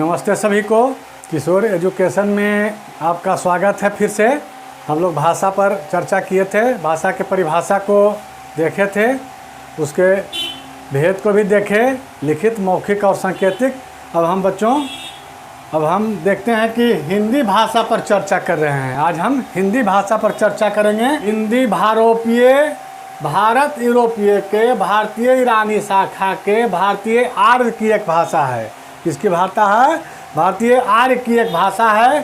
नमस्ते सभी को। किशोर एजुकेशन में आपका स्वागत है। फिर से हम लोग भाषा पर चर्चा किए थे, भाषा के परिभाषा को देखे थे, उसके भेद को भी देखे, लिखित, मौखिक और सांकेतिक। अब हम देखते हैं कि हिंदी भाषा पर चर्चा कर रहे हैं। आज हम हिंदी भाषा पर चर्चा करेंगे। हिंदी भारत यूरोपीय के भारतीय ईरानी शाखा के भारतीय आर्य की एक भाषा है। किसकी भाषा है? भारतीय आर्य की एक भाषा है।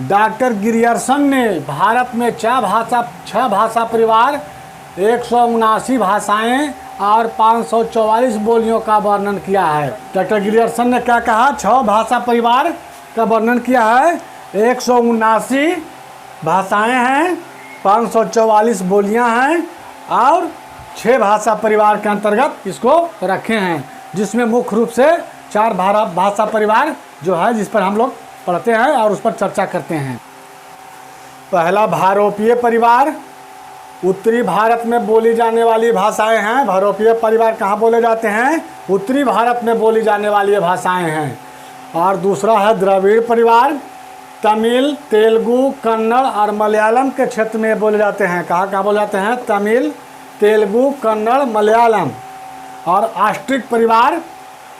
डॉक्टर गिरियर्सन ने भारत में छह भाषा परिवार, 179 भाषाएं और 544 बोलियों का वर्णन किया है। डॉक्टर गिरियर्सन ने क्या कहा? 6 भाषा परिवार का वर्णन किया है, 179 भाषाएं हैं, 544 बोलियां हैं और 6 भाषा परिवार के अंतर्गत इसको रखे हैं, जिसमें मुख्य रूप से 4 भाषा परिवार जो है जिस पर हम लोग पढ़ते हैं और उस पर चर्चा करते हैं। पहला भारोपीय परिवार, उत्तरी भारत में बोली जाने वाली भाषाएं हैं। भारोपीय परिवार कहाँ बोले जाते हैं? उत्तरी भारत में बोली जाने वाली भाषाएं हैं। और दूसरा है द्रविड़ परिवार, तमिल, तेलुगु, कन्नड़ और मलयालम के क्षेत्र में बोले जाते हैं। कहाँ बोले जाते हैं? तमिल, तेलुगु, कन्नड़, मलयालम। और ऑस्ट्रिक परिवार,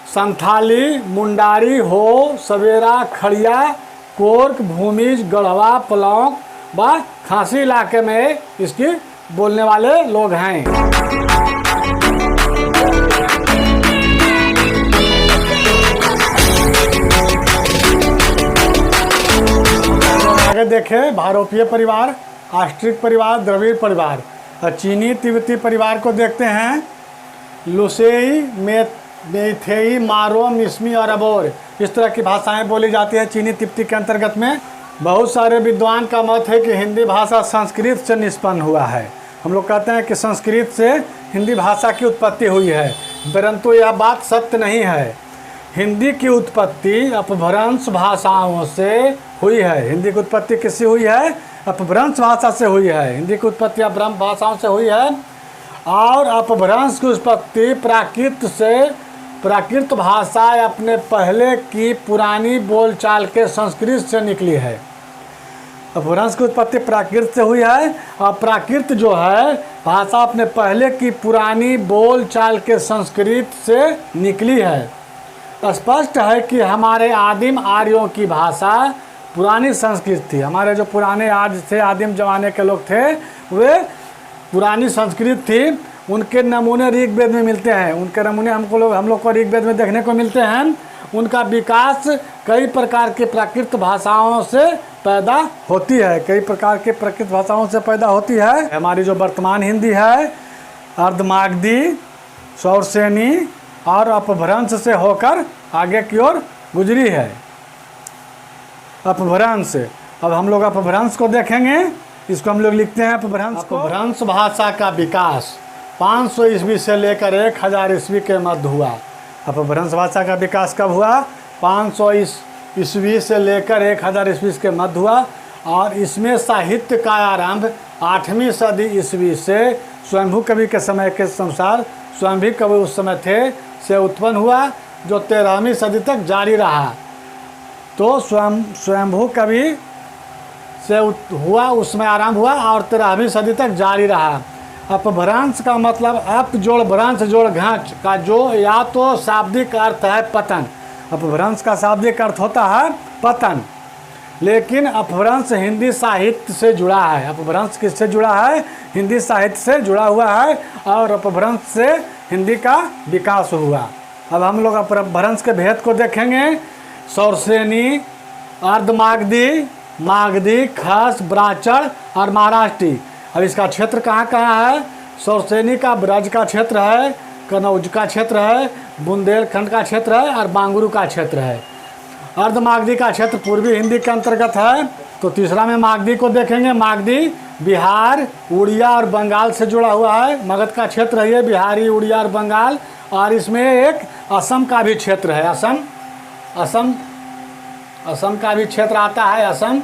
संथाली, मुंडारी, हो, सवेरा, खड़िया, कोर्क, भूमिज, गढ़वा, पलौंग व खासी इलाके में इसकी बोलने वाले लोग हैं। आगे देखें, भारोपीय परिवार, ऑस्ट्रिक परिवार, द्रविड़ परिवार और चीनी तिब्बती परिवार को देखते हैं। लुसेई, मेइतेई, मारो, मिस्मी और अबोर, इस तरह की भाषाएं बोली जाती है चीनी तिब्बती के अंतर्गत में। बहुत सारे विद्वान का मत है कि हिंदी भाषा संस्कृत से निष्पन्न हुआ है। हम लोग कहते हैं कि संस्कृत से हिंदी भाषा की उत्पत्ति हुई है, परंतु यह बात सत्य नहीं है। हिंदी की उत्पत्ति अपभ्रंश भाषाओं से हुई है। हिंदी की उत्पत्ति किससे हुई है? अपभ्रंश भाषा से हुई है। हिंदी की उत्पत्ति अपभ्रंश भाषाओं से हुई है और अपभ्रंश की उत्पत्ति प्राकृत भाषा अपने पहले की पुरानी बोलचाल के संस्कृत से निकली है। अपभ्रंश की उत्पत्ति प्राकृत से हुई है और प्राकृत जो है भाषा अपने पहले की पुरानी बोलचाल के संस्कृत से निकली है। स्पष्ट है कि हमारे आदिम आर्यों की भाषा पुरानी संस्कृत थी। हमारे जो पुराने आज से आदिम जमाने के लोग थे वे पुरानी संस्कृत थी। उनके नमूने ऋग्वेद में मिलते हैं। उनके नमूने हम लोग को ऋग्वेद में देखने को मिलते हैं। उनका विकास कई प्रकार के प्राकृत भाषाओं से पैदा होती है। कई प्रकार के प्राकृत भाषाओं से पैदा होती है। हमारी जो वर्तमान हिंदी है अर्धमागधी, सौरसेनी और अपभ्रंश से होकर आगे की ओर गुजरी है। अपभ्रंश, अब हम लोग अपभ्रंश को देखेंगे। इसको हम लोग लिखते हैं अपभ्रंश को। अपभ्रंश भाषा का विकास 500 ईस्वी से लेकर 1000 ईस्वी के मध्य हुआ। अपभ्रंश भाषा का विकास कब हुआ? 500 ईस्वी से लेकर 1000 ईस्वी के मध्य हुआ। और इसमें साहित्य का आरंभ 8वीं सदी ईस्वी से स्वयंभू कवि के समय के अनुसार, स्वयंभू कवि उस समय थे, से उत्पन्न हुआ, जो 13वीं सदी तक जारी रहा। तो स्वयंभू कवि से हुआ, उसमें आरंभ हुआ और 13वीं सदी तक जारी रहा। अपभ्रंश का मतलब अप जोड़ भ्रंश जोड़ घाच का जो या तो शाब्दिक अर्थ है पतन। अपभ्रंश का शाब्दिक अर्थ होता है पतन, लेकिन अपभ्रंश हिंदी साहित्य से जुड़ा है। अपभ्रंश किससे जुड़ा है? हिंदी साहित्य से जुड़ा हुआ है और अपभ्रंश से हिंदी का विकास हुआ। अब हम लोग अपभ्रंश के भेद को देखेंगे। सौरसेनी, अर्धमागधी, मागधी, खस, ब्राह्मण और महाराष्ट्री। अब इसका क्षेत्र कहाँ है? सौरसेनी का ब्रज का क्षेत्र है, कनौज का क्षेत्र है, बुंदेलखंड का क्षेत्र है और बांगुरू का क्षेत्र है। अर्धमागधी का क्षेत्र पूर्वी हिंदी के अंतर्गत है। तो तीसरा में मागधी को देखेंगे। मागधी बिहार, उड़िया और बंगाल से जुड़ा हुआ है। मगध का क्षेत्र है ये, बिहारी, उड़िया और बंगाल। और इसमें एक असम का भी क्षेत्र है। असम का भी क्षेत्र आता है, असम।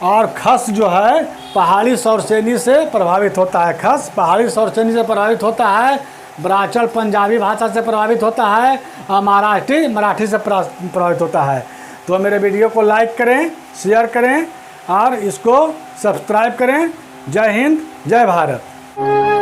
और खस जो है पहाड़ी सौरसेनी से प्रभावित होता है। खस पहाड़ी सौरसेनी से प्रभावित होता है। ब्राचल पंजाबी भाषा से प्रभावित होता है और महाराष्ट्री मराठी से प्रभावित होता है। तो मेरे वीडियो को लाइक करें, शेयर करें और इसको सब्सक्राइब करें। जय हिंद, जय भारत।